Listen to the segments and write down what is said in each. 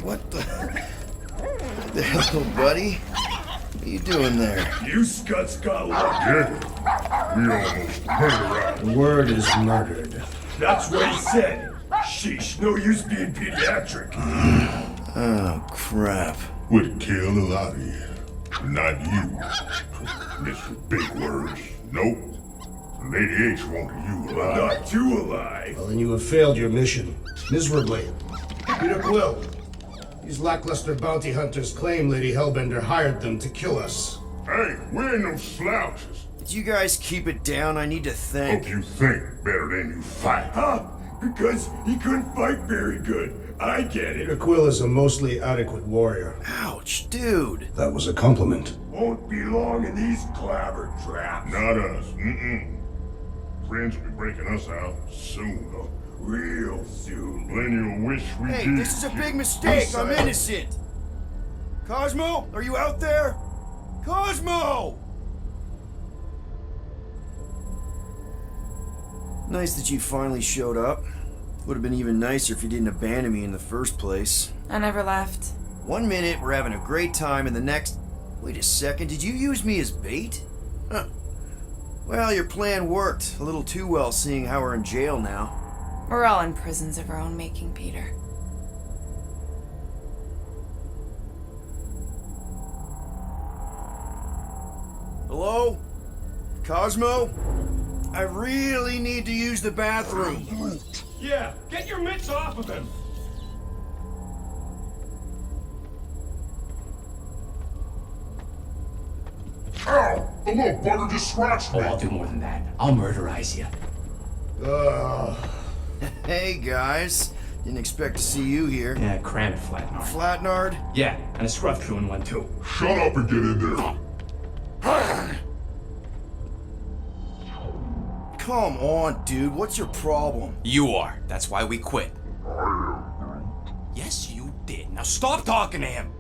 What the hell, buddy? What are you doing there? You scuts got lucky. We almost murdered out. The word is murdered. That's what he said. Sheesh, no use being pediatric. Oh, crap. Would kill a lot of you. Not you. Mr. Big Words. Nope. Lady H wanted you alive. Not too alive. Well, then you have failed your mission. Miserably. Peter Quill. These lackluster bounty hunters claim Lady Hellbender hired them to kill us. Hey, we ain't no slouches. Did you guys keep it down? I need to think. Hope you think better than you fight. Huh? Because he couldn't fight very good. I get Peter it. Quill is a mostly adequate warrior. Ouch, dude. That was a compliment. Won't be long in these clabber traps. Not us. Friends will be breaking us out soon. Real soon. Then you'll wish we Hey, did. this is a big mistake. I'm innocent. Cosmo, are you out there? Cosmo! Nice that you finally showed up. Would have been even nicer if you didn't abandon me in the first place. I never left. 1 minute, we're having a great time, and the next... Wait a second, did you use me as bait? Huh. Well, your plan worked. A little too well, seeing how we're in jail now. We're all in prisons of our own making, Peter. Hello? Cosmo? I really need to use the bathroom. Yeah, get your mitts off of him. Ow! The little bugger just scratched me. Oh, I'll do more than that. I'll murderize you. Hey, guys. Didn't expect to see you here. Yeah, cram it, Flatnard. Flatnard? Yeah, and a scruff crew in one too. Shut up and get in there. Come on, dude. What's your problem? You are. That's why we quit. Yes, you did. Now stop talking to him.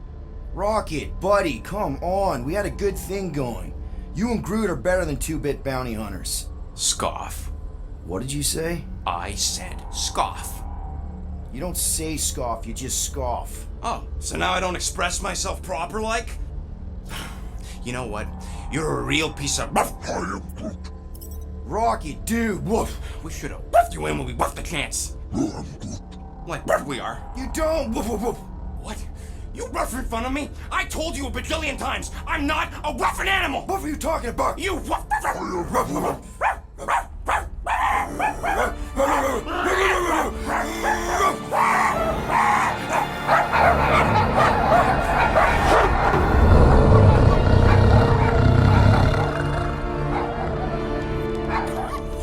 Rocket, buddy, come on. We had a good thing going. You and Groot are better than two-bit bounty hunters. Scoff. What did you say? I said scoff. You don't say scoff, you just scoff. Oh, so now I don't express myself proper like? You know what? You're a real piece of Rocket, dude, woof. We should have buffed you in when we buffed the chance. Like buff we are. You don't, woof, woof, woof. What? You rough in front of me? I told you a bajillion times, I'm not a rough animal! What are you talking about? You rough.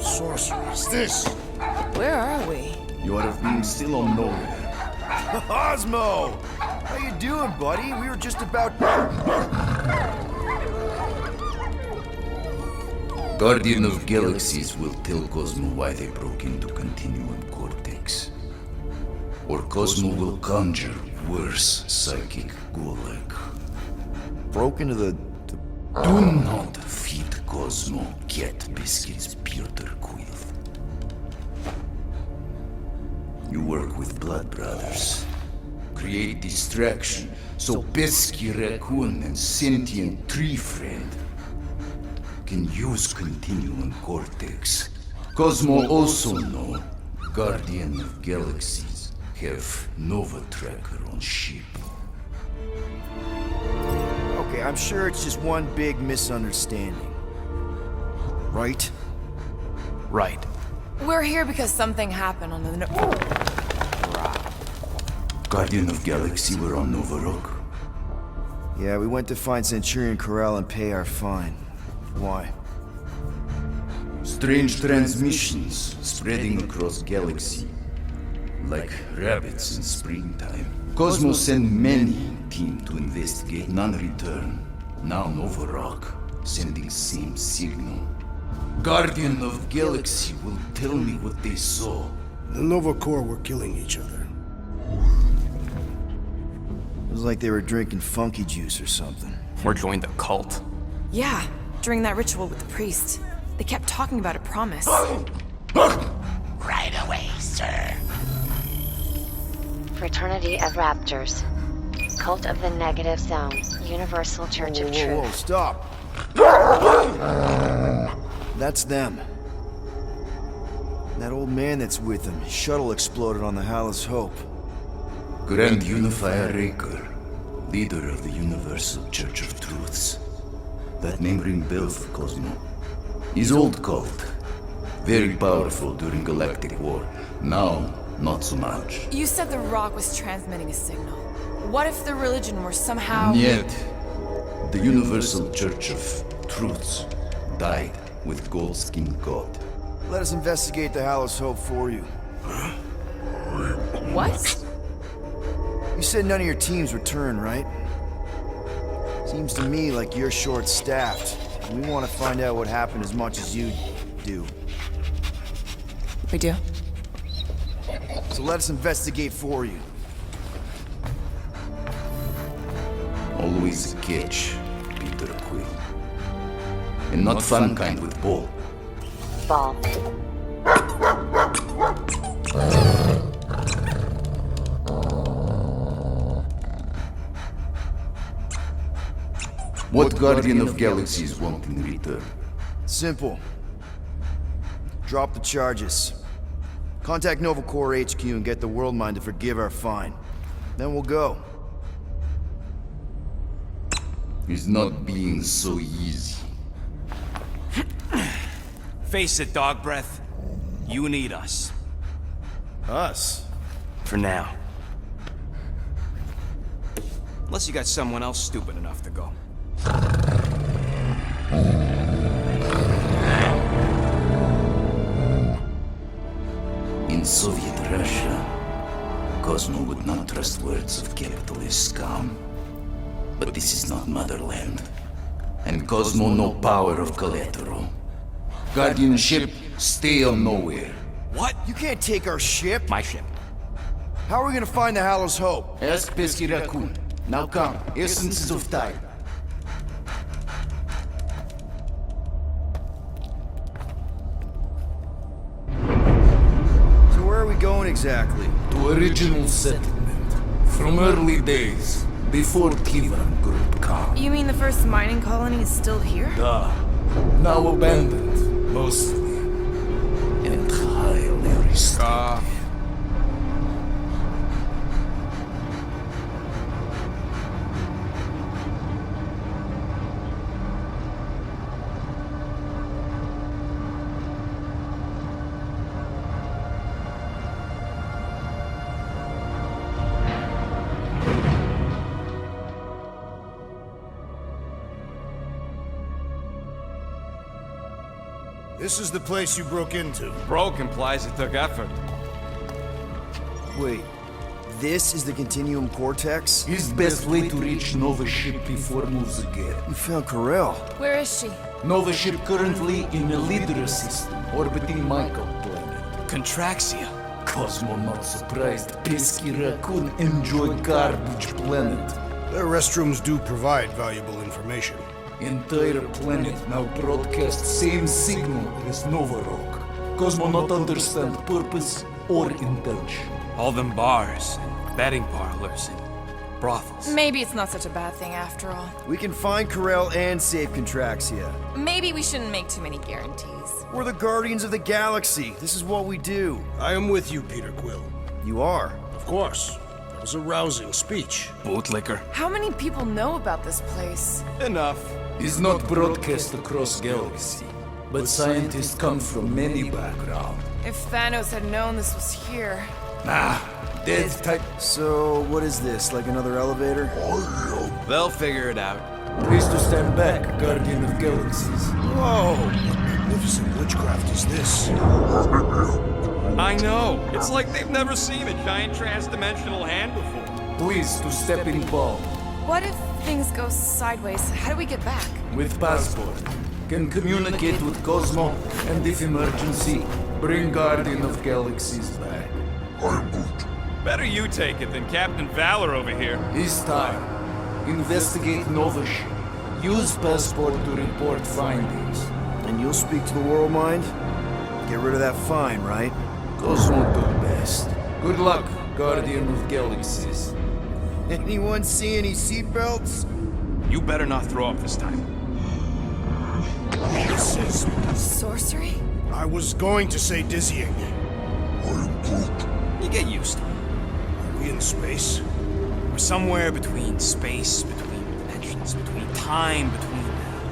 Sorceress, this! Where are we? You have been still unknown. Cosmo! How you doing, buddy? We were just about... Guardian of Galaxies will tell Cosmo why they broke into Continuum Cortex. Or Cosmo will conjure worse psychic gulag. Broke into the... Do not feed Cosmo Get Biscuits Peter Quill. You work with Blood Brothers. Create distraction so Pesky Raccoon and Sentient Tree Friend can use Continuum Cortex. Cosmo also know Guardian of Galaxies have Nova Tracker on ship. Okay, I'm sure it's just one big misunderstanding. Right? Right. We're here because something happened on the... Guardian of Galaxy were on Nova Rock. Yeah, we went to find Centurion Corral and pay our fine. Why? Strange transmissions spreading across galaxy, like rabbits in springtime. Cosmo sent many team to investigate, none return. Now Nova Rock, sending same signal. Guardian of Galaxy will tell me what they saw. The Nova Corps were killing each other. It was like they were drinking funky juice or something. Or joined the cult. Yeah, during that ritual with the priest. They kept talking about a promise. Right Fraternity of Raptors. Cult of the Negative Zone. Universal Church of Whoa, Truth. stop. That's them. That old man that's with them, his shuttle exploded on the Hallis Hope. Grand Unifier Raker, leader of the Universal Church of Truths. That name ring bell for Cosmo. His old cult. Very powerful during Galactic War. Now, not so much. You said the rock was transmitting a signal. What if the religion were somehow... Yet, the Universal Church of Truths died with Gold-skinned God. Let us investigate the Hallis Hope for you. What? You said none of your teams returned, right? Seems to me like you're short-staffed. And we want to find out what happened as much as you do. We do. So let us investigate for you. Always a catch, Peter Quill. And not fun kind with Ball. Ball. What Guardian of Galaxies want in return? Simple. Drop the charges. Contact Nova Corps HQ and get the World Mind to forgive our fine. Then we'll go. It's not being so easy. Face it, dog breath. You need us. Us? For now. Unless you got someone else stupid enough to go. In Soviet Russia, Cosmo would not trust words of capitalist scum. But this is not motherland. And Cosmo no power of collateral. Guardianship, stay on nowhere. What? You can't take our ship. My ship. How are we gonna find the Hallis Hope? Ask Pesky Raccoon. Now come, essences of time. So where are we going exactly? To original settlement. From early days, before Kivan Group come. You mean the first mining colony is still here? Now abandoned, mostly. And highly restored. This is the place you broke into. Broke implies it took effort. Wait, this is the Continuum Cortex? His best way to reach Nova ship before moves again. You found Corel. Where is she? Nova ship currently in a Lydra system, orbiting Michael planet. Contraxia. Cosmo not surprised. Pesky Raccoon enjoy garbage planet. Their restrooms do provide valuable information. Entire planet now broadcast same signal as Nova Rock. Cosmo not understand purpose or intention. All them bars, and betting parlors, and brothels. Maybe it's not such a bad thing after all. We can find Corel and save Contraxia. Maybe we shouldn't make too many guarantees. We're the Guardians of the Galaxy. This is what we do. I am with you, Peter Quill. You are. Of course. That was a rousing speech. Bootlicker. How many people know about this place? Enough. Is not broadcast across galaxy, but scientists come from many backgrounds. If Thanos had known this was here... Dead type. So, what is this? Like another elevator? They'll figure it out. Please to stand back, Guardian of Galaxies. Whoa! What magnificent witchcraft is this? I know. It's like they've never seen a giant trans-dimensional hand before. Please to step in ball. What if things go sideways? How do we get back? With passport. Can communicate with Cosmo, and if emergency, bring Guardian of Galaxies back. Better you take it than Captain Valor over here. His time. Investigate Nova ship. Use passport to report findings. And you'll speak to the World Mind? Get rid of that fine, right? Cosmo do bad. honest. Good luck, Guardian of Galaxies. Anyone see any seatbelts? You better not throw up this time. This is... Sorcery? I was going to say dizzying. You get used to it. Are we in space? We're somewhere between space, between dimensions, between time, between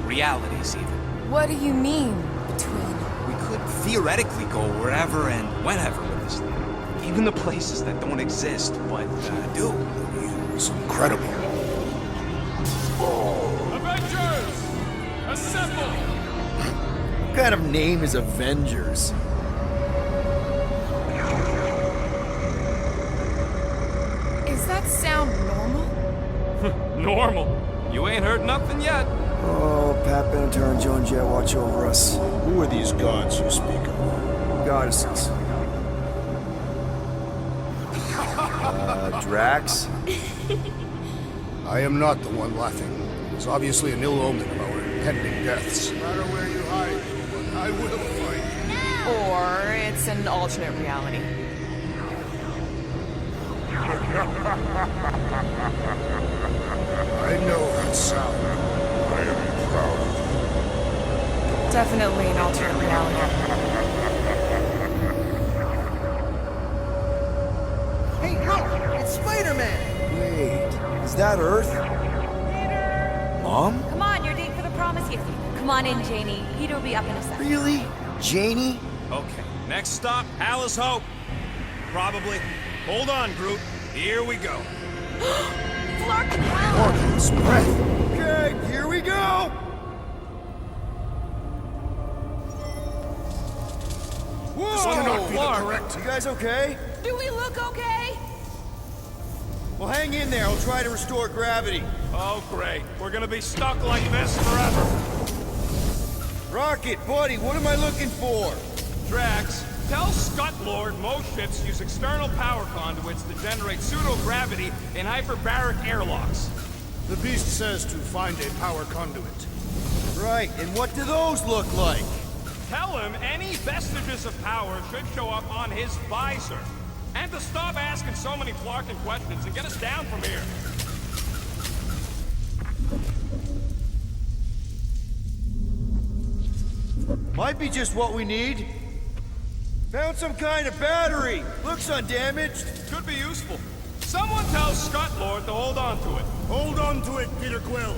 realities even. What do you mean, between? We could theoretically go wherever and whenever with this thing. Even the places that don't exist, but do. It's incredible. Avengers! Assemble! What kind of name is Avengers? Is that sound normal? Normal. You ain't heard nothing yet. Oh, Pat Benatar and Joan Jett watch over us. Who are these gods you speak of? Goddesses. Drax? I am not the one laughing. It's obviously an ill omen of our impending deaths. No matter where you hide, I will find you. Or it's an alternate reality. I know that sound. I am proud. Definitely an alternate reality. Hey, look! It's Spider-Man! Wait, is that Earth? Mom? Come on, you're late for the promise gift. Come on in, Janie. Peter will be up in a second. Really? Janie? Okay, next stop, Alice Hope. Probably. Hold on, Groot. Here we go. Flark and Hal! Orcus, breath. Okay, here we go! This cannot be the Clark. correct. You guys okay? Do we look okay? Well, hang in there. I'll try to restore gravity. Oh, great. We're gonna be stuck like this forever. Rocket, buddy, what am I looking for? Drax, tell Scut-Lord most ships use external power conduits to generate pseudo-gravity in hyperbaric airlocks. The beast says to find a power conduit. Right, and what do those look like? Tell him any vestiges of power should show up on his visor. And to stop asking so many Flarkin questions and get us down from here. Might be just what we need. Found some kind of battery. Looks undamaged. Could be useful. Someone tell Scut-Lord to hold on to it. Hold on to it, Peter Quill.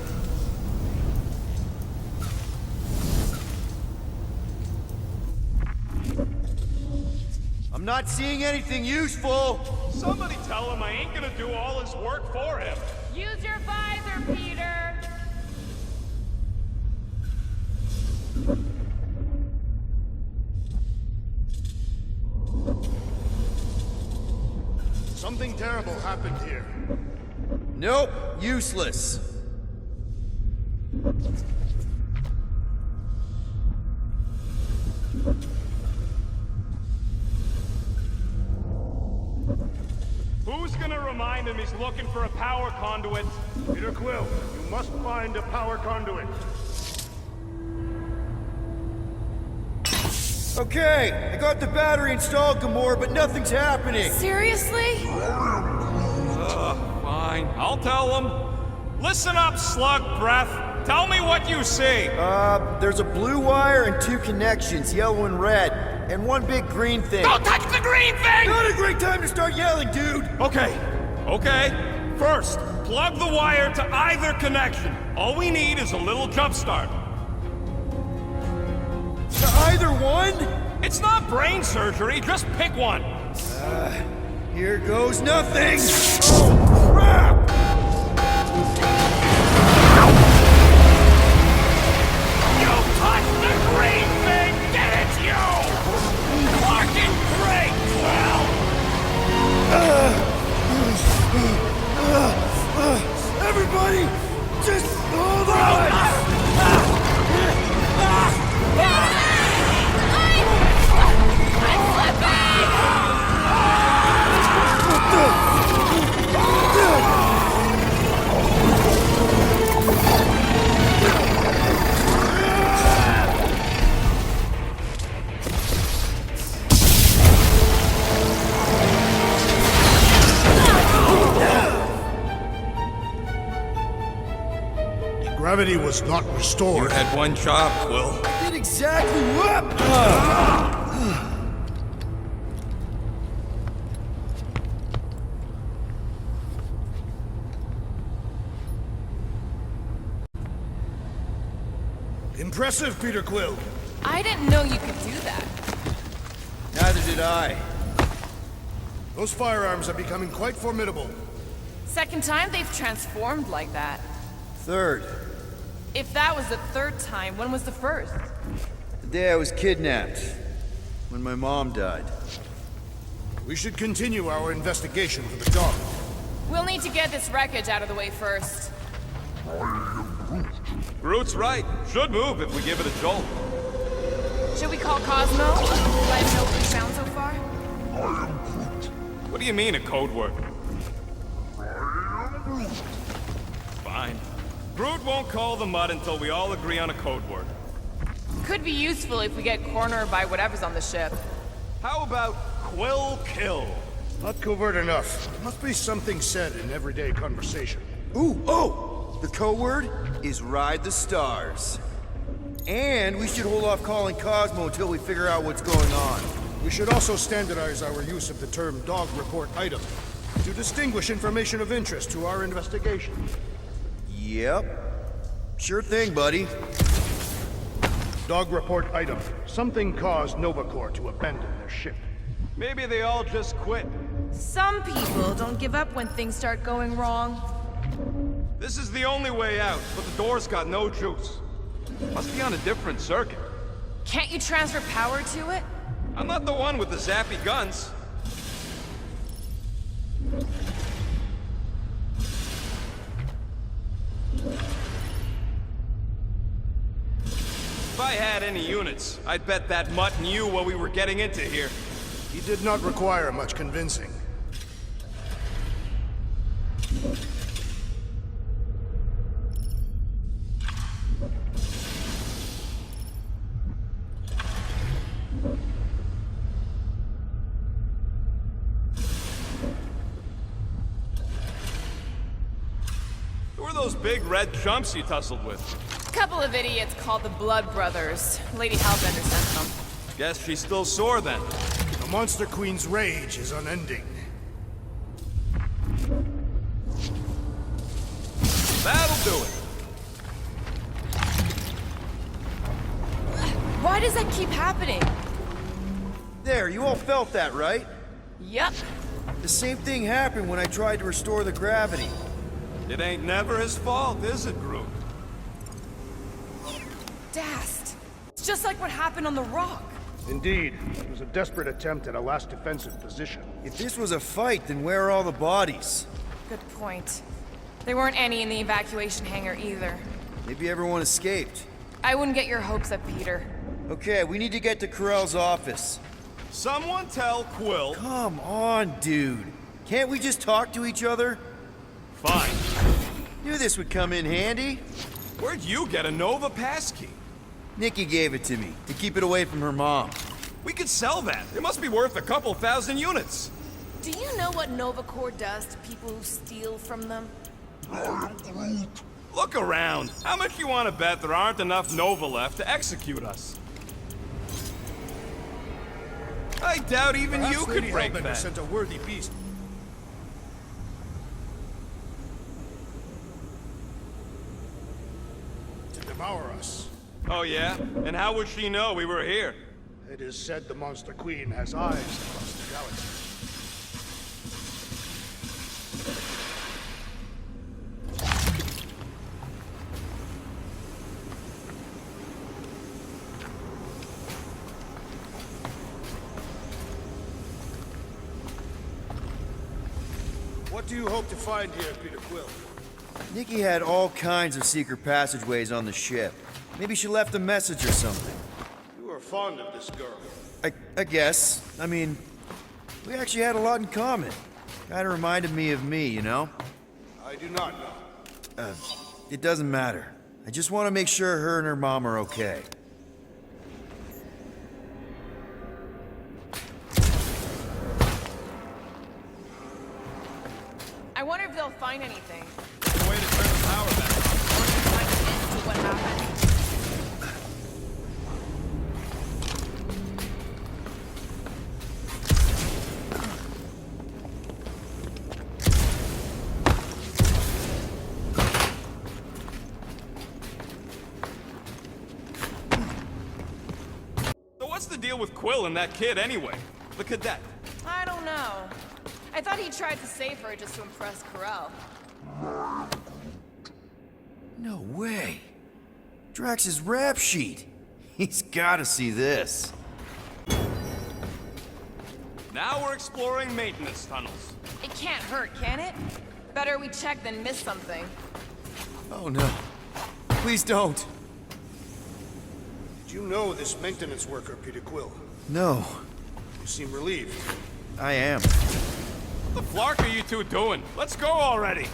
I'm not seeing anything useful. Somebody tell him I ain't gonna do all his work for him. Use your visor, Peter! Something terrible happened here. Nope, useless. Who's gonna remind him he's looking for a power conduit? Peter Quill, you must find a power conduit. Okay, I got the battery installed, Gamora, but nothing's happening. Seriously? Fine, I'll tell him. Listen up, slug breath. Tell me what you see. There's a blue wire and two connections, yellow and red, and one big green thing. Don't touch the green thing! Not a great time to start yelling, dude! Okay. First, plug the wire to either connection. All we need is a little jump start. To either one? It's not brain surgery, just pick one. Here goes nothing! Oh, crap! You touched the green thing! Get it, you! Fucking great, Quill! Everybody, just hold on! Gravity was not You restored. had one job, Quill. Did exactly what? Impressive, Peter Quill. I didn't know you could do that. Neither did I. Those firearms are becoming quite formidable. Second time they've transformed like that. Third, If that was the third time, when was the first? the day I was kidnapped. When my mom died. We should continue our investigation for the dog. We'll need to get this wreckage out of the way first. Groot's right. Should move if we give it a jolt. Should we call Cosmo? Let him know what we found so far? What do you mean, a code word? Fine. Groot won't call the mud until we all agree on a code word. Could be useful if we get cornered by whatever's on the ship. How about Quill Kill? Not covert enough. Must be something said in everyday conversation. Ooh, oh! The code word is Ride the Stars. And we should hold off calling Cosmo until we figure out what's going on. We should also standardize our use of the term dog report item to distinguish information of interest to our investigation. Yep. Sure thing, buddy. Dog report item. Something caused Nova Corps to abandon their ship. Maybe they all just quit. Some people don't give up when things start going wrong. This is the only way out, but the door's got no juice. Must be on a different circuit. Can't you transfer power to it? I'm not the one with the zappy guns. If I had any units, I'd bet that mutt knew what we were getting into here. He did not require much convincing. Who are those big red chumps you tussled with? Couple of idiots called the Blood Brothers. Lady Hellbender sent them. Guess she's still sore then. The Monster Queen's rage is unending. That'll do it. Why does that keep happening? There, you all felt that, right? Yup. The same thing happened when I tried to restore the gravity. It ain't never his fault, is it, Groot? Dast. It's just like what happened on the rock. Indeed, it was a desperate attempt at a last defensive position. If this was a fight, then where are all the bodies? Good point. There weren't any in the evacuation hangar either. Maybe everyone escaped. I wouldn't get your hopes up, Peter. Okay, we need to get to Carell's office. Someone tell Quill. Come on, dude. Can't we just talk to each other? Fine. Knew this would come in handy. Where'd you get a Nova passkey? Nikki gave it to me, to keep it away from her mom. We could sell that. It must be worth a couple thousand units. Do you know what Nova Corps does to people who steal from them? Look around. How much you want to bet there aren't enough Nova left to execute us? I doubt even Perhaps you could Lady break Hellbender that. sent a worthy beast to devour us. Oh yeah? And how would she know we were here? It is said the Monster Queen has eyes across the galaxy. What do you hope to find here, Peter Quill? Nikki had all kinds of secret passageways on the ship. Maybe she left a message or something. You are fond of this girl. I guess. I mean, we actually had a lot in common. Kinda reminded me of me, you know? I do not know. It doesn't matter. I just want to make sure her and her mom are okay. I wonder if they'll find anything. Way to turn the power back on. Or if they'll find it. what happened. So what's the deal with Quill and that kid anyway? The cadet. I don't know. I thought he tried to save her just to impress Corel. No way. Drax's rap sheet. He's gotta see this. Now we're exploring maintenance tunnels. It can't hurt, can it? Better we check than miss something. Oh no. Please don't. Did you know this maintenance worker, Peter Quill? No. You seem relieved. I am. What the flark are you two doing? Let's go already.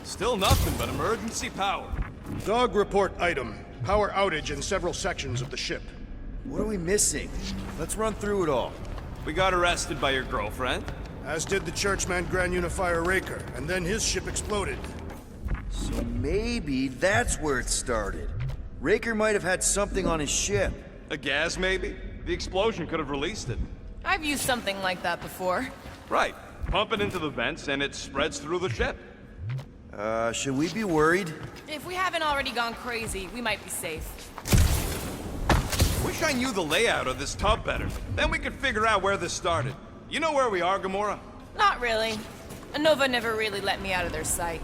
Still nothing but emergency power. Dog report item. Power outage in several sections of the ship. What are we missing? Let's run through it all. We got arrested by your girlfriend. As did the churchman Grand Unifier Raker, and then his ship exploded. So maybe that's where it started. Raker might have had something on his ship. A gas, maybe? The explosion could have released it. I've used something like that before. Right. Pump it into the vents and it spreads through the ship. Should we be worried? If we haven't already gone crazy, we might be safe. Wish I knew the layout of this tub better. Then we could figure out where this started. You know where we are, Gamora? Not really. Nova never really let me out of their sight.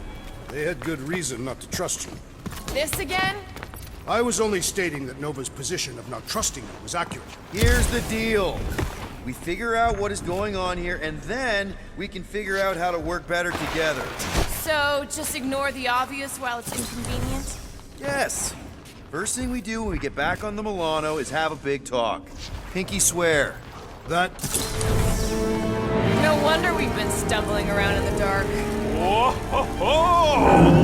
They had good reason not to trust you. This again? I was only stating that Nova's position of not trusting you was accurate. Here's the deal. We figure out what is going on here, and then we can figure out how to work better together. So, just ignore the obvious while it's inconvenient? Yes. First thing we do when we get back on the Milano is have a big talk. Pinky swear. That... No wonder we've been stumbling around in the dark. Whoa!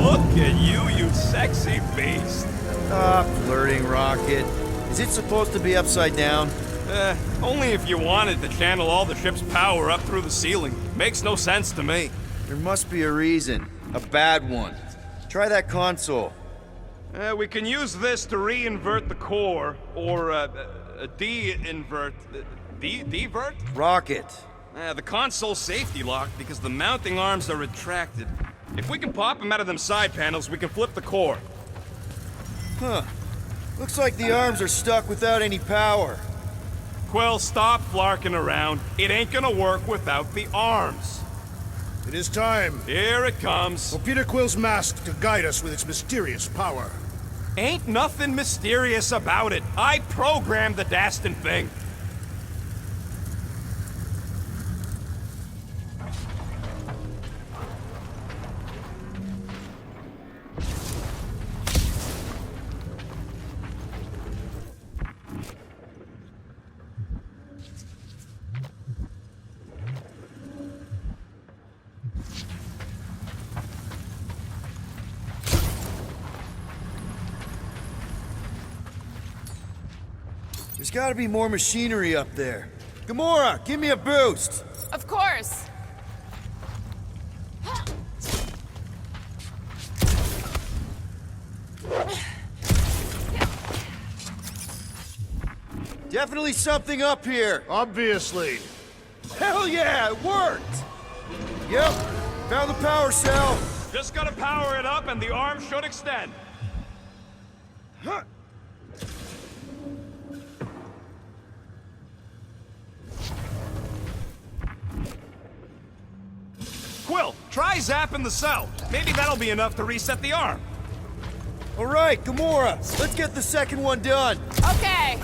Look at you, you sexy beast. Stop flirting, Rocket. Is it supposed to be upside down? Only if you wanted to channel all the ship's power up through the ceiling. Makes no sense to me. There must be a reason. A bad one. Try that console. We can use this to re-invert the core, or de-invert... Divert? Rocket. The console's safety locked because the mounting arms are retracted. If we can pop them out of them side panels, we can flip the core. Huh. Looks like the arms are stuck without any power. Quill, stop flarking around. It ain't gonna work without the arms. It is time. Here it comes. For Peter Quill's mask to guide us with its mysterious power. Ain't nothing mysterious about it. I programmed the dastin' thing. There's gotta be more machinery up there. Gamora, give me a boost! Of course! Definitely something up here! Obviously. Hell yeah, it worked! Yep, found the power cell! Just gotta power it up and the arm should extend. Huh. Quill, try zapping the cell. Maybe that'll be enough to reset the arm. All right, Gamora, let's get the second one done. Okay!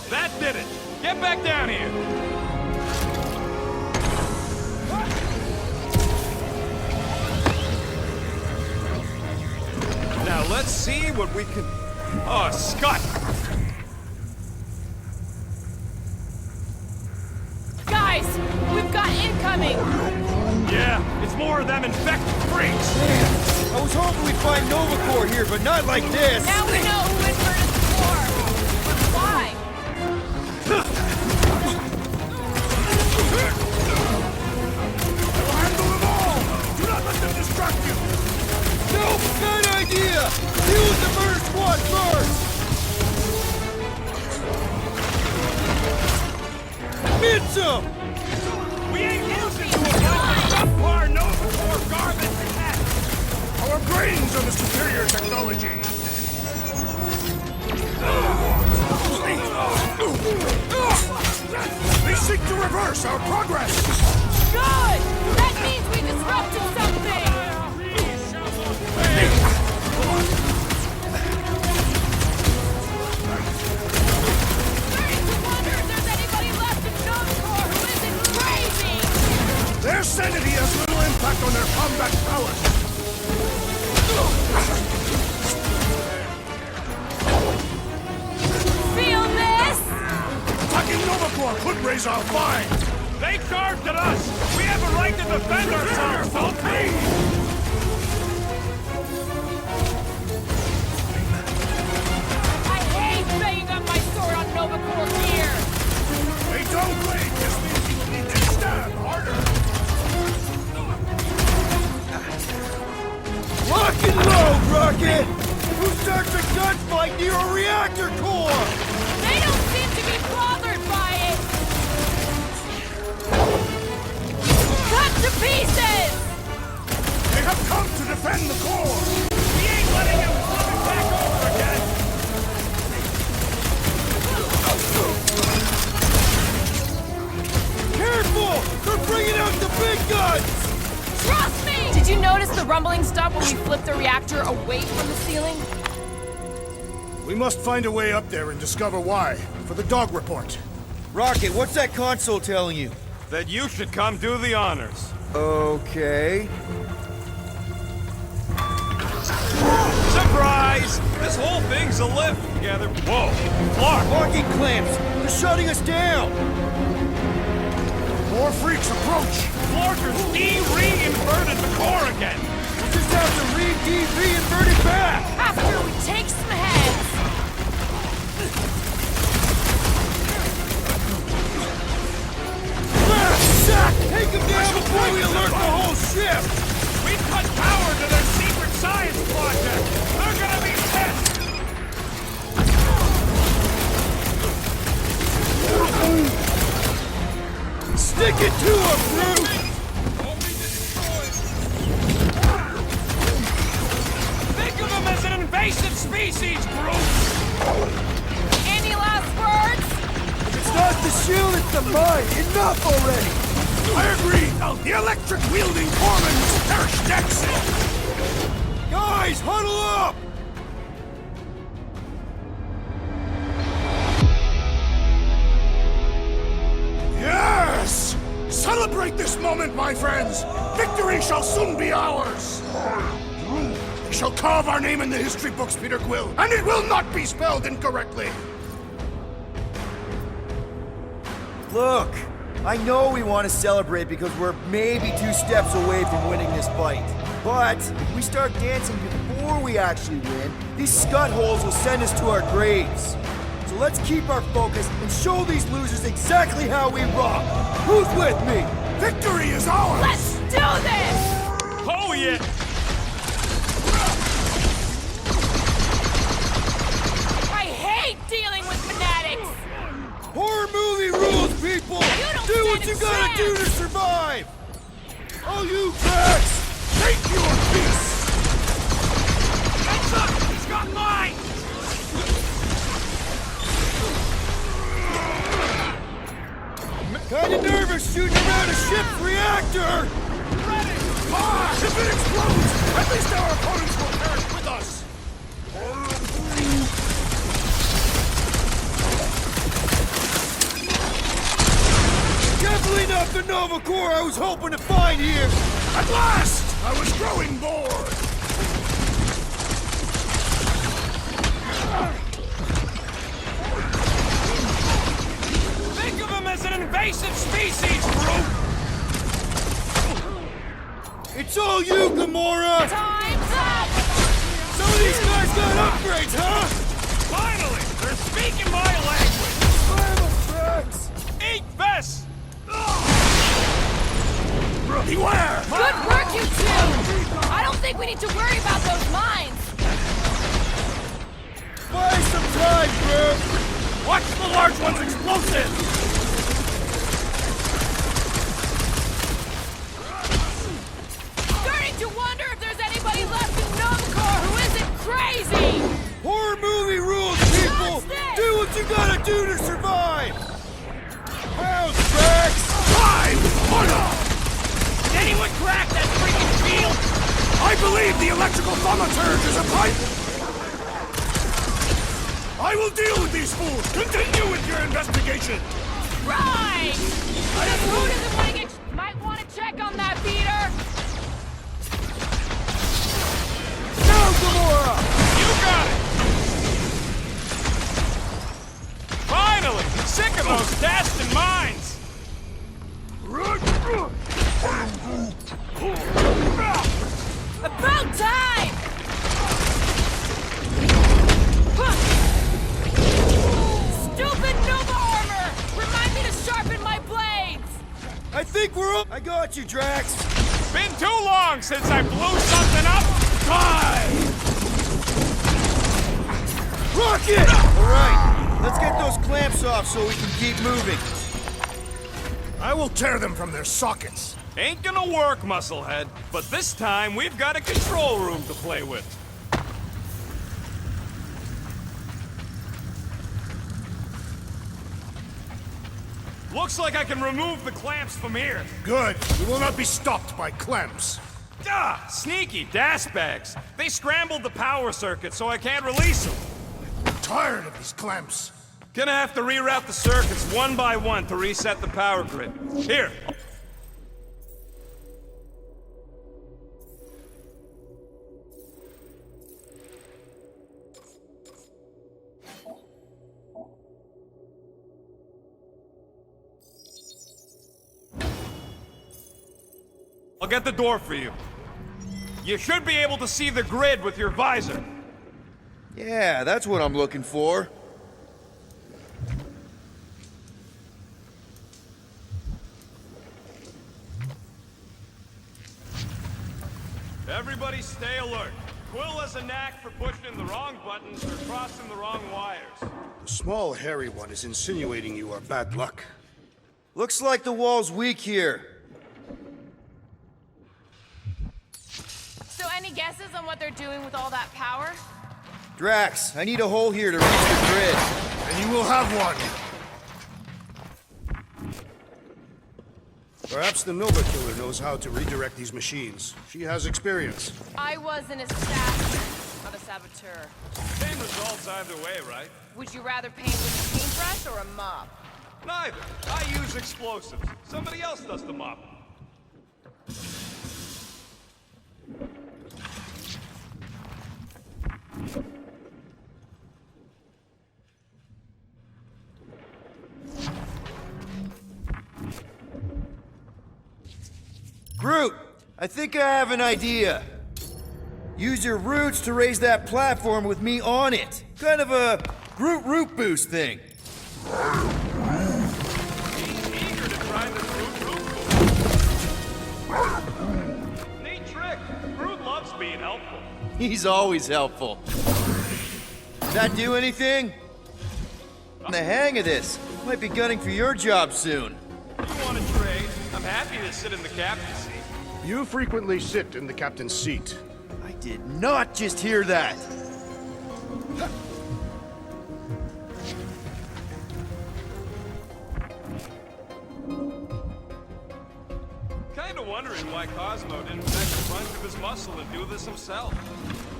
That did it. Get back down here. Now let's see what we can... Oh, Scott! Guys, we've got incoming! Yeah, it's more of them infected freaks. I was hoping we'd find Nova Corps here, but not like this. Now we know who inverted the core! But why? Deal with the murder squad first! Hit him! We ain't losing to a bunch of subpar Nova garbage yet! Our brains are the superior technology! They seek to reverse our progress! Good! That means we disrupted something! Starting to wonder if there's anybody left in Nova who isn't crazy! Their sanity has little impact on their combat prowess! Feel this? Attacking Nova Corps could raise our fine! They charged at us! We have a right to defend ourselves, don't we? I hate banging up my sword on Nova Corps gear! They don't wait! This means you will need to stab harder! Lock and load, Rocket! Who starts a gunfight near a reactor core? They don't seem to be bothered by it! Cut to pieces! They have come to defend the core! We ain't letting him flip it back over again! Careful! They're bringing out the big guns! Trust me! Did you notice the rumbling stop when we flipped the reactor away from the ceiling? We must find a way up there and discover why, for the dog report. Rocket, what's that console telling you? That you should come do the honors. Okay. Surprise! This whole thing's a lift together. Whoa! Clark! Parking clamps! They're shutting us down! More freaks approach! Clarkers de-re-inverted the core again! We'll just have to re-invert it back! After we take some heads! Sack! Take them down before we alert the whole ship! We cut power to their secret science project! They're gonna be pissed! Stick it to them, Brute! Think of them as an invasive species, Groot! Any last words? It's not the shield, it's the mine! Enough already! I agree! The electric-wielding foreman must perish next! Guys, huddle up! Yes! Celebrate this moment, my friends! Victory shall soon be ours! We shall carve our name in the history books, Peter Quill, and it will not be spelled incorrectly! Look, I know we want to celebrate because we're maybe 2 steps away from winning this fight. But if we start dancing before we actually win, these scut holes will send us to our graves. So let's keep our focus and show these losers exactly how we rock. Who's with me? Victory is ours! Let's do this! Oh yeah! I hate dealing with fanatics! Horror movie rules, people! You don't Do what stand you a gotta chance. do to survive! All you brats! Take your peace! Heads up! He's got mine! Kinda nervous shooting around a ship's reactor! Ready! Ah! If it explodes, at least our opponents will perish with us! Definitely not the Nova Corps I was hoping to find here! At last! I was growing bored! Think of him as an invasive species, Groot! It's all you, Gamora! Time's up! Some of these guys got upgrades, huh? Finally! They're speaking my language! Final tracks! Eat this! Beware! Good work, you two! I don't think we need to worry about those mines! Buy some time, Groot! Watch the large one's explosive! Starting to wonder if there's anybody left in Novacore who isn't crazy! Horror movie rules, people! Dodge this! Do what you gotta do to survive! Bounce, Drax! Time! Order! Did anyone crack that freaking shield? I believe the electrical thaumaturge is a pipe! I will deal with these fools! Continue with your investigation! Right! Who doesn't want to get... Might want to check on that beater! Now, Gamora! You got it! Finally! Sick of those tests and mines! About time! Stupid Nova armor! Remind me to sharpen my blades! I think we're up. I got you, Drax. Been too long since I blew something up! Time! Rocket! All right, let's get those clamps off so we can keep moving. I will tear them from their sockets. Ain't gonna work, Musclehead. But this time, we've got a control room to play with. Looks like I can remove the clamps from here. Good. We will not be stopped by clamps. Ah, sneaky das bags. They scrambled the power circuit so I can't release them. I'm tired of these clamps. Gonna have to reroute the circuits one by one to reset the power grid. Here. I'll get the door for you. You should be able to see the grid with your visor. Yeah, that's what I'm looking for. Everybody stay alert. Quill has a knack for pushing the wrong buttons or crossing the wrong wires. The small, hairy one is insinuating you are bad luck. Looks like the wall's weak here. So any guesses on what they're doing with all that power? Drax, I need a hole here to reach the grid. And you will have one. Perhaps the Nova Killer knows how to redirect these machines. She has experience. I was an assassin, not a saboteur. Same results either way, right? Would you rather paint with a paintbrush or a mop? Neither. I use explosives. Somebody else does the mopping. Groot, I think I have an idea. Use your roots to raise that platform with me on it. Kind of a Groot root boost thing. He's eager to try this root Neat trick. Groot loves being helpful. He's always helpful. Did that do anything? On the hang of this. Might be gunning for your job soon. You want to trade? I'm happy to sit in the captain's seat. You frequently sit in the captain's seat. I did not just hear that. Kinda wondering why Cosmo didn't fetch a bunch of his muscle and do this himself.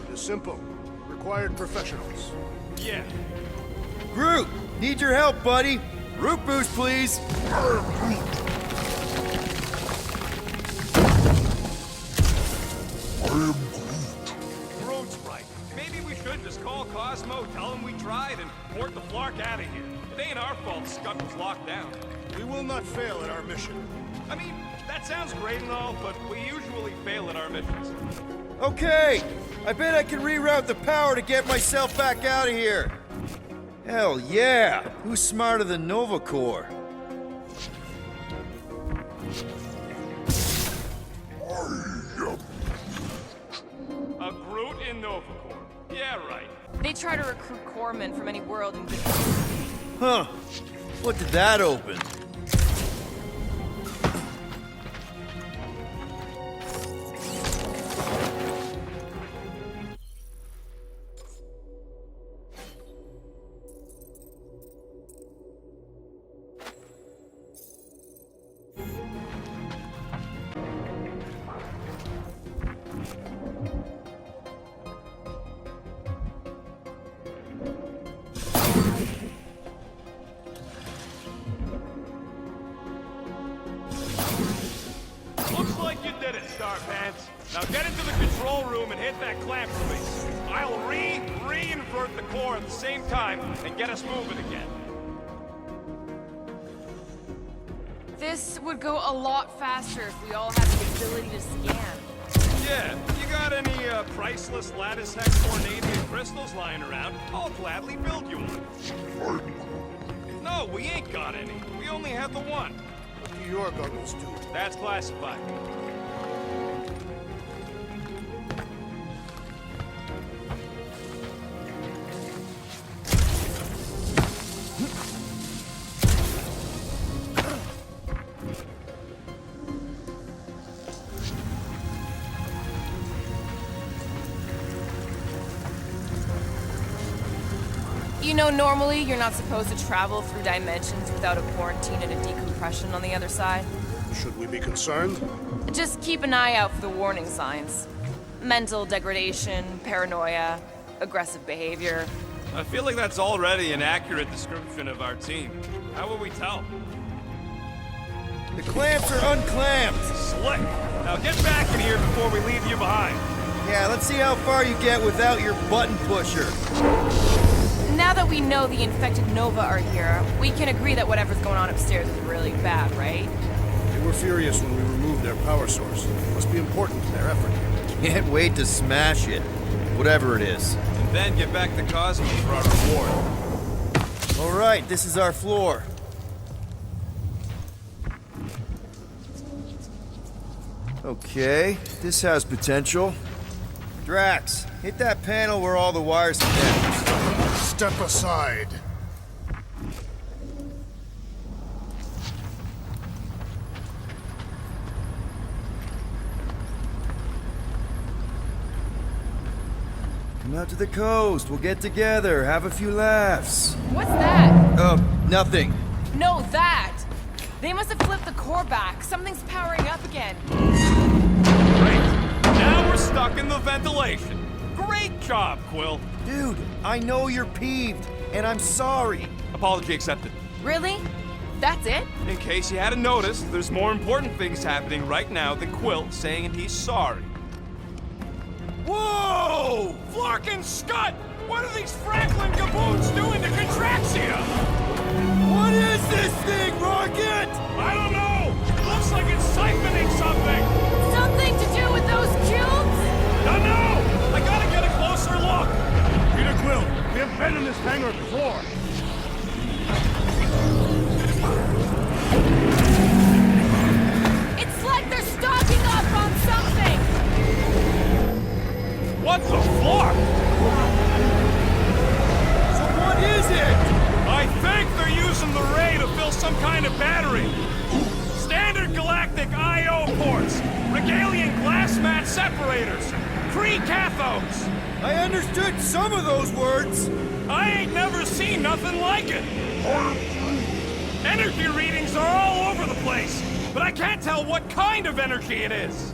It is simple. Required professionals. Yeah. Groot, need your help, buddy. Root boost, please. Groot's right. Maybe we should just call Cosmo, tell him we tried, and port the Flark out of here. It ain't our fault Scud was locked down. We will not fail at our mission. I mean, that sounds great and all, but we usually fail at our missions. Okay, I bet I can reroute the power to get myself back out of here. Hell yeah! Who's smarter than Nova Corps? A Groot in Novacore. Yeah, right. They try to recruit corpsmen from any world and Huh. What did that open? Looks like you did it, Starpants. Now get into the control room and hit that clamp release. I'll reinvert the core at the same time and get us moving again. this would go a lot faster if we all had the ability to scan. Yeah, you got any priceless lattice hex ornadium crystals lying around? I'll gladly build you one. No, we ain't got any. We only have the one. What do your goggles do? That's classified. You know, normally you're not supposed to travel through dimensions without a quarantine and a decompression on the other side. Should we be concerned? Just keep an eye out for the warning signs. Mental degradation, paranoia, aggressive behavior. I feel like that's already an accurate description of our team. How will we tell? The clamps are unclamped. Slick! Now get back in here before we leave you behind. Yeah, let's see how far you get without your button pusher. Now that we know the infected Nova are here, we can agree that whatever's going on upstairs is really bad, right? They were furious when we removed their power source. Must be important to their effort. Can't wait to smash it. Whatever it is. And then get back to Cosmos for our reward. Alright, this is our floor. Okay, this has potential. Drax, hit that panel where all the wires connect. Step aside. Come out to the coast, we'll get together, have a few laughs. What's that? Nothing. No, that! They must have flipped the core back. Something's powering up again. Great. Now we're stuck in the ventilation. Great job, Quill. Dude, I know you're peeved, and I'm sorry. Apology accepted. Really? That's it? In case you hadn't noticed, there's more important things happening right now than Quill saying he's sorry. Whoa! Flark and Scud! What are these Franklin gaboons doing to Contraxia? What is this thing, Rocket? I don't know! Looks like it's siphoning something! Something to do with those cubes? Don't know! I gotta get a closer look! Peter Quill, we have been in this hangar before. It's like they're stocking up on something! What the fuck? So what is it? I think they're using the ray to fill some kind of battery. Standard galactic I.O. ports, Regalian glass mat separators, Kree cathodes. I understood some of those words. I ain't never seen nothing like it. Energy readings are all over the place, but I can't tell what kind of energy it is.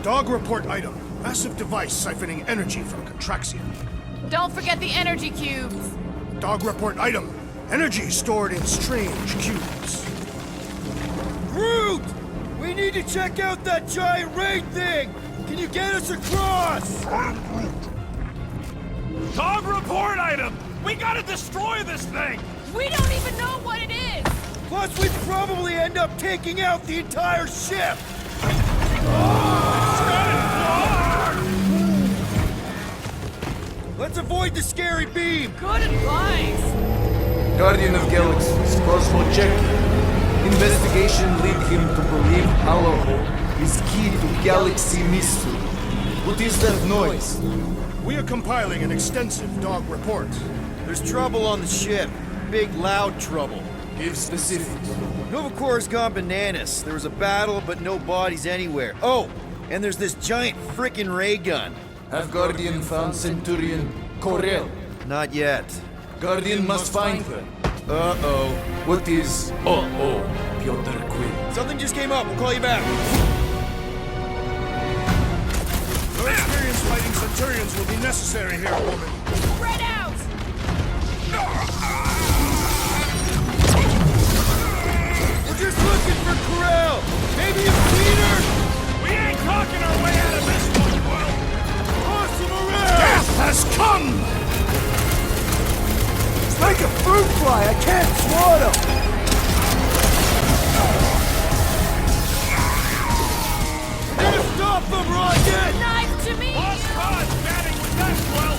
Dog report item. Massive device siphoning energy from Contraxia. Don't forget the energy cubes! Dog report item. Energy stored in strange cubes. Groot! We need to check out that giant raid thing! Can you get us across? Dog report item! We gotta destroy this thing! We don't even know what it is! Plus, we'd probably end up taking out the entire ship! Let's avoid the scary beam! Good advice! Guardian of Galaxies, Cosmo Check. Investigation lead him to believe Hollow is key to galaxy mystery. What is that noise? We are compiling an extensive dog report. There's trouble on the ship. Big, loud trouble. Give specifics. Nova Corps gone bananas. There was a battle, but no bodies anywhere. Oh, and there's this giant frickin' ray gun. Have Guardian found Centurion Corel? Not yet. Guardian must find her. Uh-oh. What is Piotr Quill? Something just came up. We'll call you back. Your experience fighting Centurions will be necessary here, woman. Spread out! We're just looking for Corel. Maybe you've seen her. We ain't talking our way out of this one, Quill. Toss him around. Death has come! It's like a fruit fly. I can't swat him. We're gonna stop them, Rocket. Knife to me! Lost cause batting with that, Quill.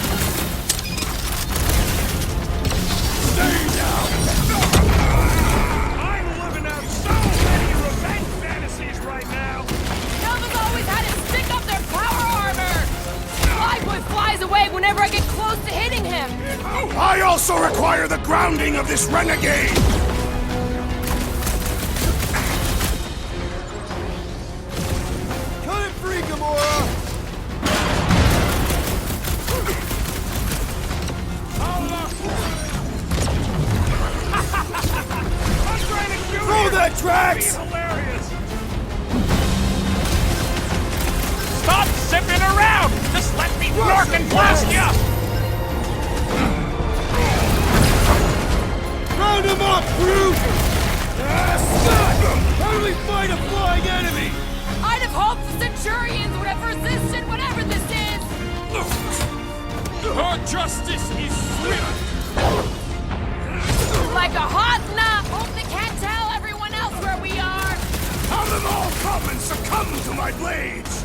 Stay down! I'm living out so many revenge fantasies right now. Nova's always had to stick up their power armor! Flyboy flies away whenever I get close to hitting him! I also require the grounding of this renegade! Cut it free, Gamora. I'm trying to shoot Throw you. that, Drax! Be hilarious. Stop zipping around! Just let me work and blast you! Round him up, Groot! How do we fight a flying enemy? I'd have hoped the Centurions would have resisted whatever this is! Our justice is swift! Like a hot knot! Hope they can't tell everyone else where we are! Have them all come and succumb to my blades!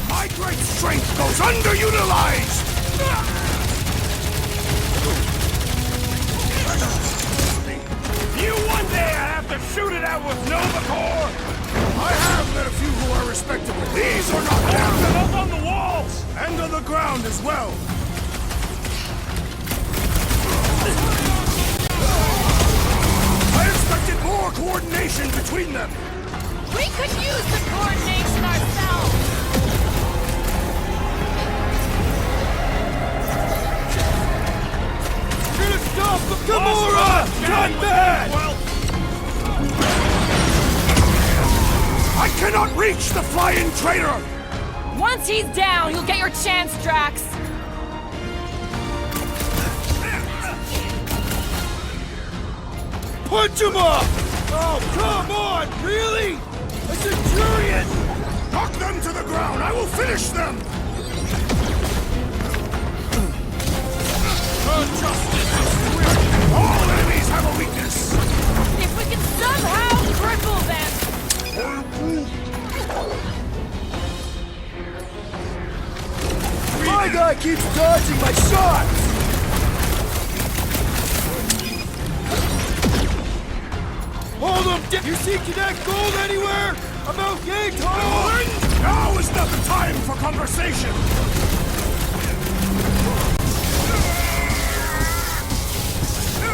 My great strength goes underutilized! You one day have to shoot it out with Nova Corps! I have met a few who are respectable. These are not Them down! up on the walls! And on the ground as well! I expected more coordination between them! We could use the coordination ourselves! We're gonna stop the Gamora! Not bad! Well, I cannot reach the flying traitor! Once he's down, you'll get your chance, Drax! Punch him up! Oh, come on! Really? A Centurion! Knock them to the ground! I will finish them! Justice is swift! All enemies have a weakness! If we can somehow cripple them! My guy keeps dodging my shots! Hold him! You see Connect Gold anywhere? About yay, Total! Now is not the time for conversation!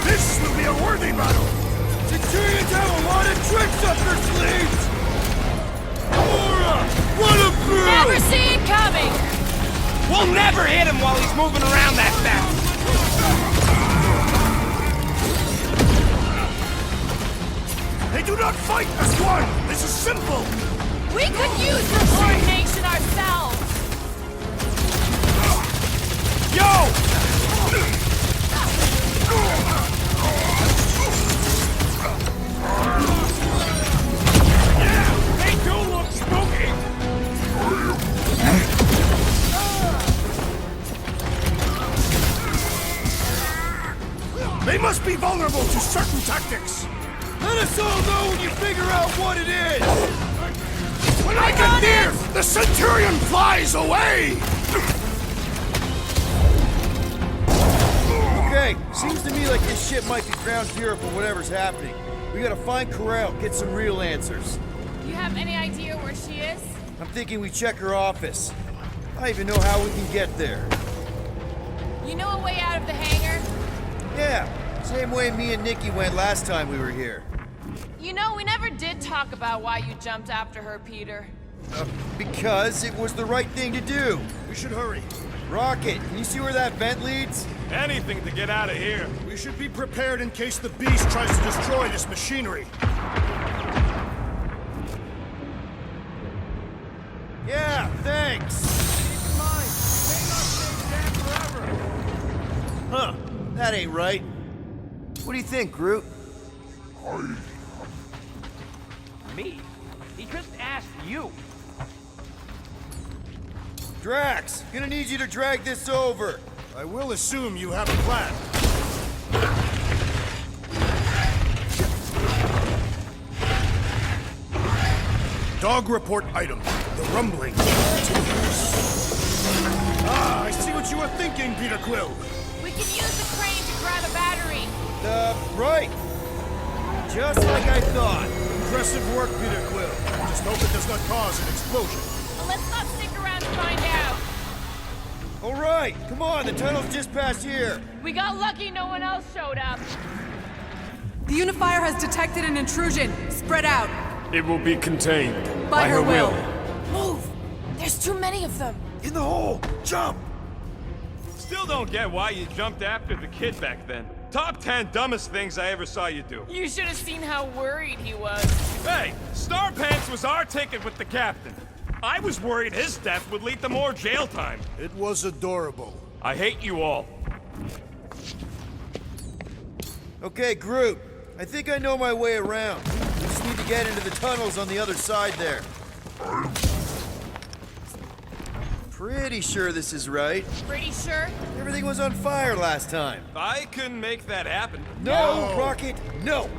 This will be a worthy battle! Centurions have a lot of tricks up their sleeves! Gamora! Run him through! Never see it coming! we'll never hit him while he's moving around that fast! They do not fight as one! This is simple! We could use the coordination ourselves! Yo! Yeah, they do look spooky! They must be vulnerable to certain tactics! Let us all know when you figure out what it is! When I get near, the Centurion flies away! Okay, seems to me like this ship might be ground zero for whatever's happening. We gotta find Corel, get some real answers. Do you have any idea where she is? I'm thinking we check her office. I don't even know how we can get there. You know a way out of the hangar? Yeah, same way me and Nikki went last time we were here. You know, we never did talk about why you jumped after her, Peter. Because it was the right thing to do. We should hurry. Rocket, can you see where that vent leads? Anything to get out of here. We should be prepared in case the beast tries to destroy this machinery. Yeah, thanks. Keep in mind, it may not stay jammed forever. Huh, that ain't right. What do you think, Groot? Me? He just asked you. Drax, gonna need you to drag this over. I will assume you have a plan. Dog report item. The rumbling continues. Ah, I see what you were thinking, Peter Quill. We can use the crane to grab a battery. Right. Just like I thought. Impressive work, Peter Quill. Just hope it does not cause an explosion. But let's not stick around to find out. All right, come on, the tunnel's just past here. We got lucky no one else showed up. The Unifier has detected an intrusion. Spread out. It will be contained. By her will. Move! There's too many of them. In the hole, jump! Still don't get why you jumped after the kid back then. Top 10 dumbest things I ever saw you do. You should have seen how worried he was. Hey, Star Pants was our ticket with the captain. I was worried his death would lead to more jail time. It was adorable. I hate you all. Okay, Groot, I think I know my way around. We just need to get into the tunnels on the other side there. Pretty sure this is right. Pretty sure? Everything was on fire last time. I couldn't make that happen. No, Rocket, no!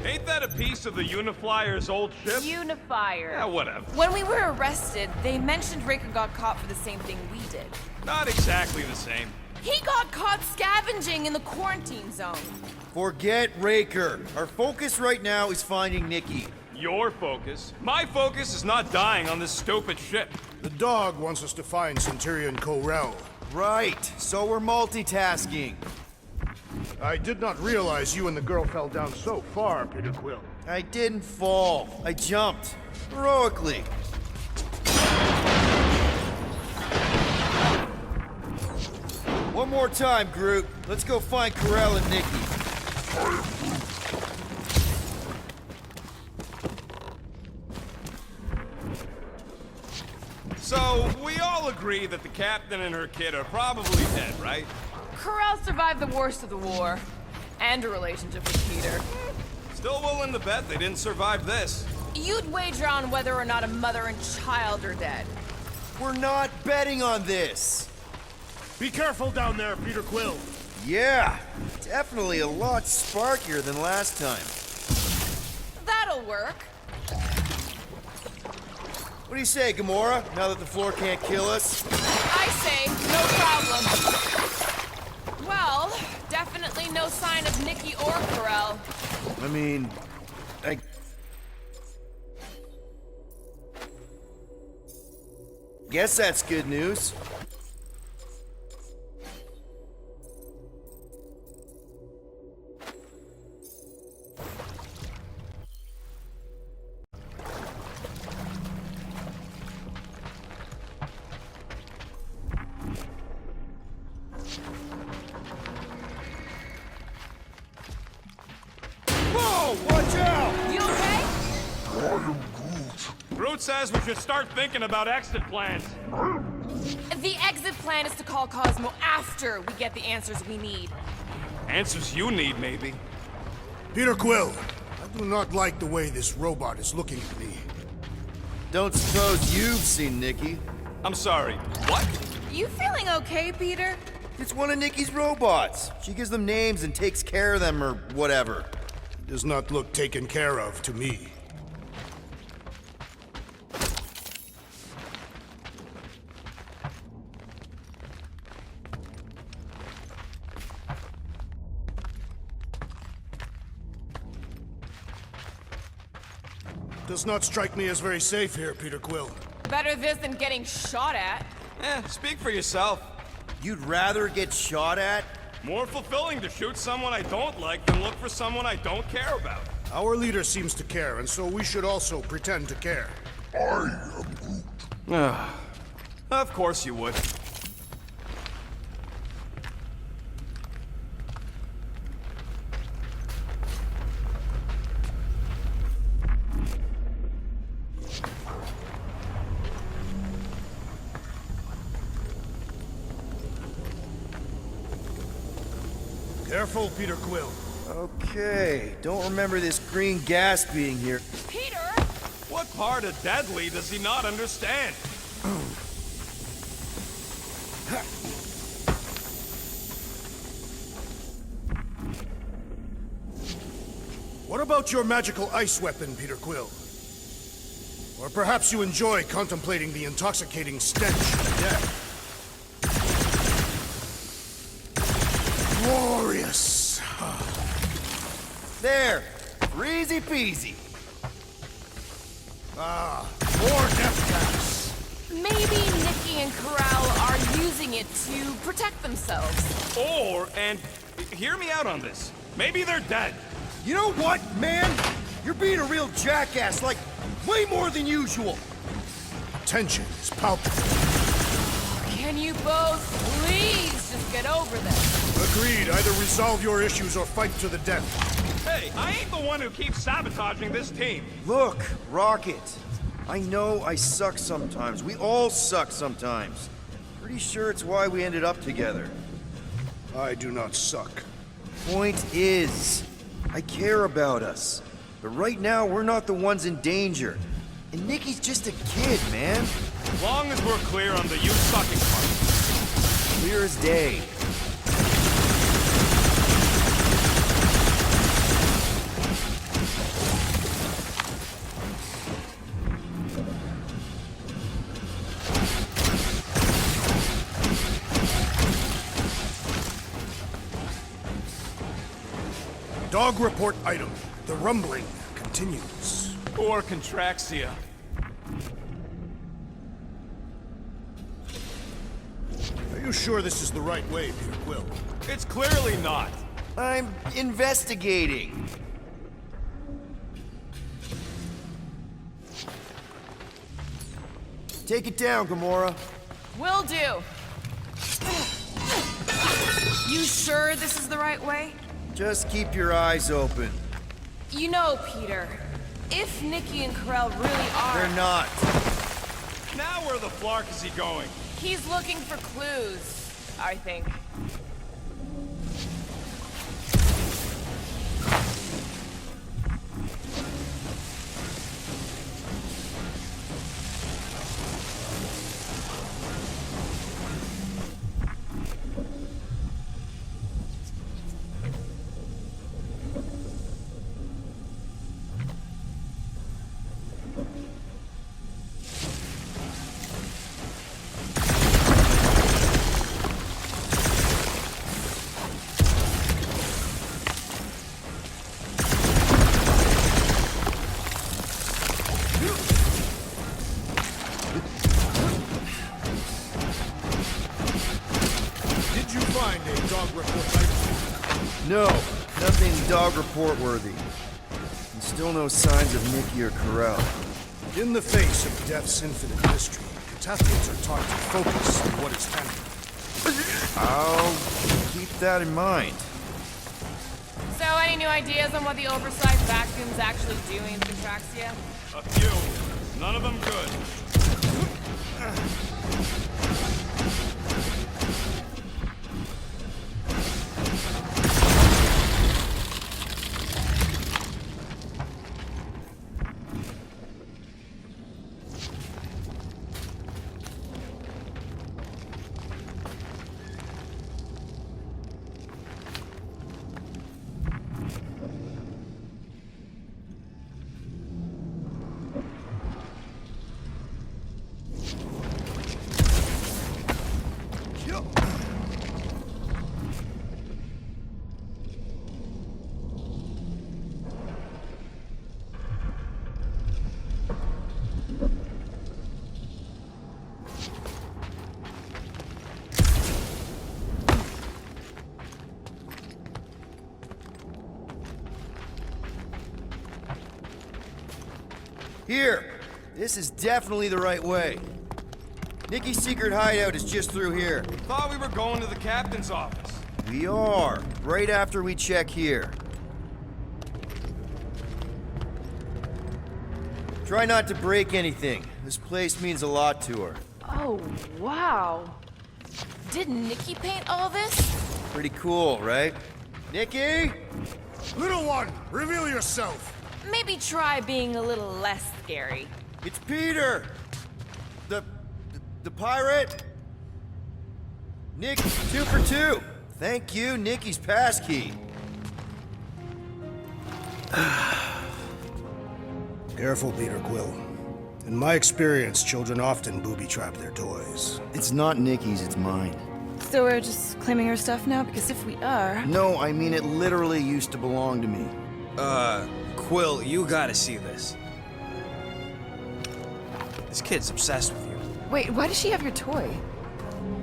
Ain't that a piece of the Uniflyer's old ship? Unifier. Yeah, whatever. When we were arrested, they mentioned Riker got caught for the same thing we did. Not exactly the same. He got caught scavenging in the quarantine zone. Forget Raker. Our focus right now is finding Nikki. Your focus. My focus is not dying on this stupid ship. The dog wants us to find Centurion Corel. Right, so we're multitasking. I did not realize you and the girl fell down so far, Peter Quill. I didn't fall. I jumped. Heroically. One more time, Groot. Let's go find Corel and Nikki. So, we all agree that the captain and her kid are probably dead, right? Corel survived the worst of the war. And a relationship with Peter. Still willing to bet they didn't survive this. You'd wager on whether or not a mother and child are dead. We're not betting on this. Be careful down there, Peter Quill. Yeah, definitely a lot sparkier than last time. That'll work. What do you say, Gamora, now that the floor can't kill us? I say, no problem. Well, definitely no sign of Nikki or Corel. I mean, I... guess that's good news. Watch out! You okay? Groot says we should start thinking about exit plans. The exit plan is to call Cosmo after we get the answers we need. Answers you need, maybe. Peter Quill, I do not like the way this robot is looking at me. Don't suppose you've seen Nikki? I'm sorry, what? You feeling okay, Peter? It's one of Nikki's robots. She gives them names and takes care of them or whatever. Does not look taken care of to me. Does not strike me as very safe here, Peter Quill. Better this than getting shot at. Speak for yourself. You'd rather get shot at? More fulfilling to shoot someone I don't like than look for someone I don't care about. Our leader seems to care, and so we should also pretend to care. I am Groot. Of course you would. Careful, Peter Quill. Okay, don't remember this green gas being here. Peter! What part of deadly does he not understand? What about your magical ice weapon, Peter Quill? Or perhaps you enjoy contemplating the intoxicating stench of death. Glorious! There! Easy peasy! More death gas! Maybe Nikki and Corral are using it to protect themselves. And hear me out on this. Maybe they're dead. You know what, man? You're being a real jackass, like, way more than usual. Tension is palpable. Can you both please just get over this? Agreed. Either resolve your issues or fight to the death. Hey, I ain't the one who keeps sabotaging this team. Look, Rocket. I know I suck sometimes. We all suck sometimes. Pretty sure it's why we ended up together. I do not suck. Point is, I care about us. But right now, we're not the ones in danger. And Nikki's just a kid, man. As long as we're clear on the you sucking part. Clear as day. Dog report item. The rumbling continues. Or Contraxia. Are you sure this is the right way, Peter Quill? It's clearly not. I'm investigating. Take it down, Gamora. Will do. You sure this is the right way? Just keep your eyes open. You know, Peter, if Nikki and Corell really are... They're not. Now where the flark is he going? He's looking for clues, I think. No, nothing dog report worthy. And still no signs of Nikki or Corell. In the face of death's infinite mystery, Katafians are taught to focus on what is tangible. I'll keep that in mind. So, any new ideas on what the oversized vacuum's actually doing to Contraxia? A few. None of them good. Here! This is definitely the right way. Nikki's secret hideout is just through here. Thought we were going to the captain's office. We are, right after we check here. Try not to break anything. This place means a lot to her. Oh, wow. Did Nikki paint all this? Pretty cool, right? Nikki? Little one, reveal yourself. Maybe try being a little less scary. It's Peter! The pirate? Nick, 2 for 2. Thank you, Nikki's passkey. Careful, Peter Quill. In my experience, children often booby-trap their toys. It's not Nikki's, it's mine. So we're just claiming her stuff now? Because if we are... No, I mean it literally used to belong to me. Quill, you gotta see this. This kid's obsessed with you. Wait, why does she have your toy?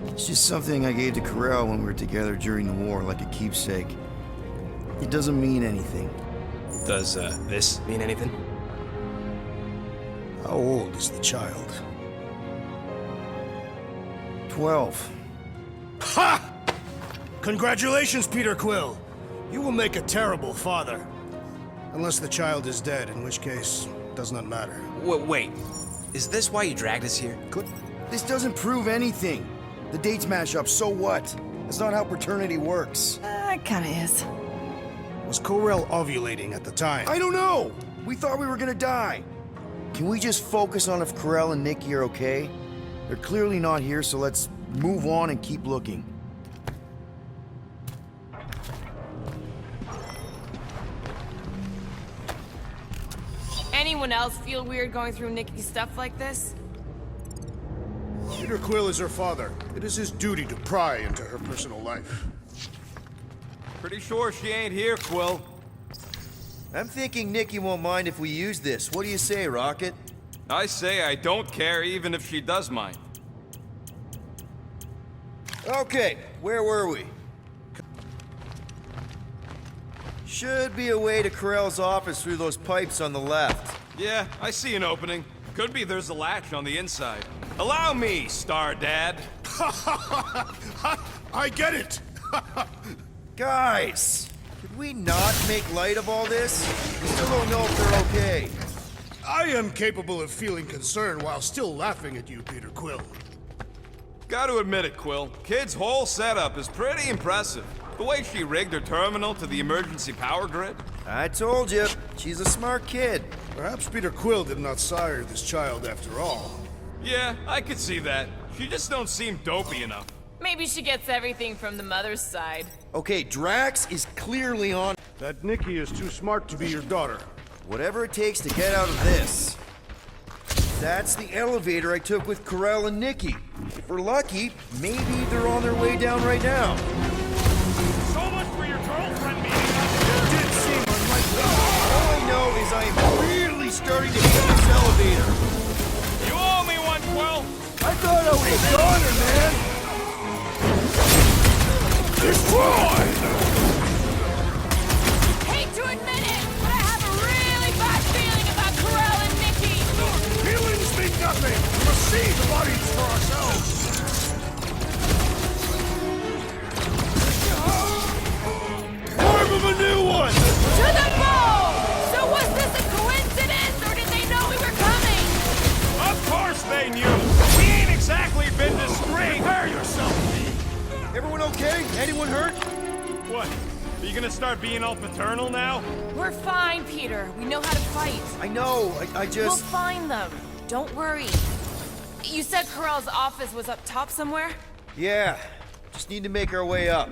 It's just something I gave to Corel when we were together during the war, like a keepsake. It doesn't mean anything. Does, this mean anything? How old is the child? 12. Ha! Congratulations, Peter Quill. You will make a terrible father. Unless the child is dead, in which case, it does not matter. Wait. Is this why you dragged us here? This doesn't prove anything. The dates mash up, so what? That's not how paternity works. It kinda is. Was Corel ovulating at the time? I don't know! We thought we were gonna die. Can we just focus on if Corel and Nikki are okay? They're clearly not here, so let's move on and keep looking. Anyone else feel weird going through Nikki's stuff like this? Peter Quill is her father. It is his duty to pry into her personal life. Pretty sure she ain't here, Quill. I'm thinking Nikki won't mind if we use this. What do you say, Rocket? I say I don't care even if she does mind. Okay, where were we? Should be a way to Corel's office through those pipes on the left. Yeah, I see an opening. Could be there's a latch on the inside. Allow me, Star Dad. I get it! Guys, could we not make light of all this? We still don't know if they're okay. I am capable of feeling concern while still laughing at you, Peter Quill. Gotta admit it, Quill. Kid's whole setup is pretty impressive. The way she rigged her terminal to the emergency power grid. I told you, she's a smart kid. Perhaps Peter Quill did not sire this child after all. Yeah, I could see that. She just don't seem dopey enough. Maybe she gets everything from the mother's side. Okay, Drax is clearly on. That Nikki is too smart to be your daughter. Whatever it takes to get out of this. That's the elevator I took with Corel and Nikki. If we're lucky, maybe they're on their way down right now. So much for your girlfriend meeting It did seem unlikely. All I know is I am really starting to hate this elevator. You owe me one, Quill. I thought I was a goner, man. Destroy! Hate to admit it, but I have a really bad feeling about Corel and Nikki. Feelings mean nothing! We must see the bodies for ourselves! Form of a new one! To the ball! So was this a coincidence, or did they know we were coming? Of course they knew. We ain't exactly been discreet. Prepare yourself! Everyone okay? Anyone hurt? What? Are you gonna start being all paternal now? We're fine, Peter. We know how to fight. I know, I We'll just... find them. Don't worry. You said Corel's office was up top somewhere? Yeah, just need to make our way up.